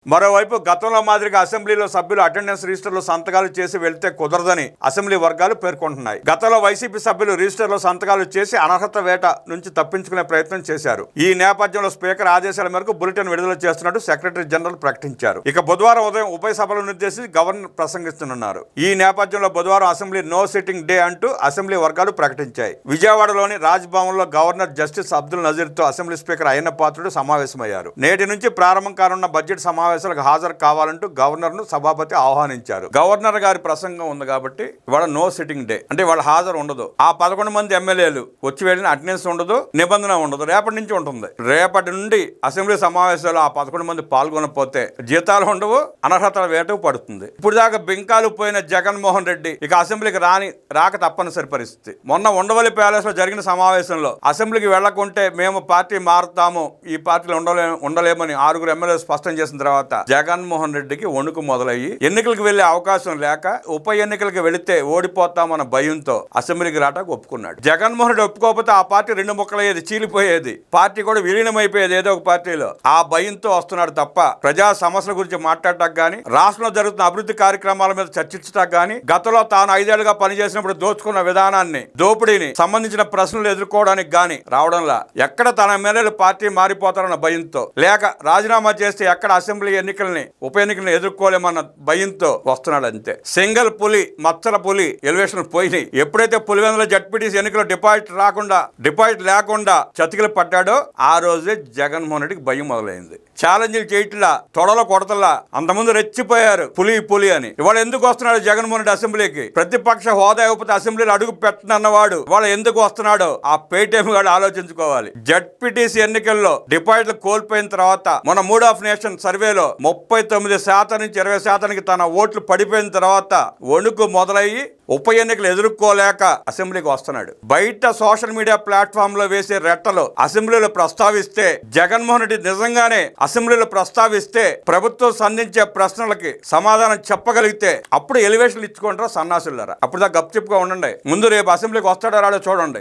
మరోవైపు గతంలో మాదిరిగా అసెంబ్లీలో సభ్యులు అటెండెన్స్ రిజిస్టర్లో సంతకాలు చేసి వెళ్తే కుదరదని అసెంబ్లీ వర్గాలు పేర్కొంటున్నాయి. గతంలో వైసీపీ సభ్యులు రిజిస్టర్లో సంతకాలు చేసి అనర్హత వేట నుంచి తప్పించుకునే ప్రయత్నం చేశారు. ఈ నేపథ్యంలో స్పీకర్ ఆదేశాల మేరకు బులెటిన్ విడుదల చేస్తున్నట్టు సెక్రటరీ జనరల్ ప్రకటించారు. ఇక బుధవారం ఉదయం ఉభయ సభలను ఉద్దేశించి గవర్నర్ ప్రసంగిస్తున్నారు. ఈ నేపథ్యంలో బుధవారం అసెంబ్లీ నో సిట్టింగ్ డే అంటూ అసెంబ్లీ వర్గాలు ప్రకటించాయి. విజయవాడలోని రాజ్భవన్ లో గవర్నర్ జస్టిస్ అబ్దుల్ నజీర్ తో అసెంబ్లీ స్పీకర్ అయ్యన్న పాత్రుడు సమావేశమయ్యారు. నేటి నుంచి ప్రారంభం కానున్న బడ్జెట్ సమావేశాలకు హాజరు కావాలంటూ గవర్నర్ ను సభాపతి ఆహ్వానించారు. గవర్నర్ గారి ప్రసంగం ఉంది కాబట్టి ఇవాళ నో సిట్టింగ్ డే, అంటే వాళ్ళ హాజరు ఉండదు. ఆ 11 మంది ఎమ్మెల్యేలు వచ్చి వెళ్ళిన అటెండెన్స్ ఉండదు, నిబంధన ఉండదు. రేపటి నుంచి ఉంటుంది. రేపటి నుండి అసెంబ్లీ సమావేశాలు ఆ 11 మంది పాల్గొనకపోతే జీతాలు ఉండవు, అనర్హతల వేట పడుతుంది. ఇప్పుడు దాకా బింకాలు పోయిన జగన్మోహన్ రెడ్డి ఇక అసెంబ్లీకి రాక తప్పనిసరి పరిస్థితి. మొన్న ఉండవల్లి ప్యాలెస్ లో జరిగిన సమావేశంలో అసెంబ్లీకి వెళ్లకుంటే మేము పార్టీ మారుతాము, ఈ పార్టీలో ఉండలేమని 6 ఎమ్మెల్యేలు స్పష్టం చేసిన తర్వాత జగన్మోహన్ రెడ్డికి వణుకు మొదలయ్యి ఎన్నికలకు వెళ్లే అవకాశం లేక ఉప ఎన్నికలకు వెళితే ఓడిపోతామన్న భయంతో అసెంబ్లీకి రావడానికి ఒప్పుకున్నాడు. జగన్మోహన్ రెడ్డి ఒప్పుకోకపోతే ఆ పార్టీ 2 ముక్కలయ్యేది, చీలిపోయేది, పార్టీ కూడా విలీనమైపోయేది ఏదో ఒక పార్టీలో. ఆ భయంతో వస్తున్నాడు తప్ప ప్రజా సమస్యల గురించి మాట్లాడటానికి గానీ, రాష్ట్రంలో జరుగుతున్న అభివృద్ధి కార్యక్రమాల మీద చర్చించడానికి గానీ, గతంలో తాను 5 ఏళ్లుగా పనిచేసినప్పుడు దోచుకున్న విధానాన్ని, దోపిడీని సంబంధించిన ప్రశ్నలు ఎదుర్కోవడానికి గానీ రావడంలా, ఎక్కడ తన ఎమ్మెల్యేలు పార్టీ మారిపోతారన్న భయంతో, లేక రాజీనామా చేస్తే ఎక్కడ అసెంబ్లీ ఎన్నికల్ని ఉప ఎన్నికల్ని ఎదుర్కోలేమన్న భయంతో వస్తున్నాడు అంతే. సింగల్ పులి, మచ్చల పులి ఎలివేషన్ పోయినాయి. ఎప్పుడైతే పులివెందుల జడ్పీటీసీ ఎన్నికల్లో డిపాజిట్ లేకుండా చతికిలు పడ్డాడో ఆ రోజే జగన్మోహన్ రెడ్డికి భయం మొదలైంది. ఛాలెంజ్లు చేయట్లా, తొడలో కొడతలా, అంతకుముందు రెచ్చిపోయారు పులి అని. ఇవాళ ఎందుకు వస్తున్నాడు జగన్మోహన్ రెడ్డి అసెంబ్లీకి? ప్రతిపక్ష హోదా ఇవ్వకపోతే అసెంబ్లీలో అడుగు పెట్టనన్నవాడు ఇవాళ ఎందుకు వస్తున్నాడో ఆ పేటీఎం గాడు ఆలోచించుకోవాలి. జడ్పీటీసీ ఎన్నికల్లో డిపాజిట్లు కోల్పోయిన తర్వాత మన మూడ్ ఆఫ్ నేషన్ సర్వేలో 39% నుంచి 20%కి తన ఓట్లు పడిపోయిన తర్వాత వణుకు మొదలయ్యి ఉప ఎన్నికలు ఎదుర్కోలేక అసెంబ్లీకి వస్తున్నాడు. బయట సోషల్ మీడియా ప్లాట్ఫామ్ లో వేసే రెట్టలు అసెంబ్లీలో ప్రస్తావిస్తే, జగన్మోహన్ రెడ్డి నిజంగానే అసెంబ్లీలో ప్రస్తావిస్తే ప్రభుత్వం సంధించే ప్రశ్నలకి సమాధానం చెప్పగలిగితే అప్పుడు ఎలివేషన్లు ఇచ్చుకుంటారా సన్నాసులారా. అప్పుడు దాకా గప్చిప్గా ఉండండి. ముందు రేపు అసెంబ్లీకి వస్తాడో రాడో చూడండి.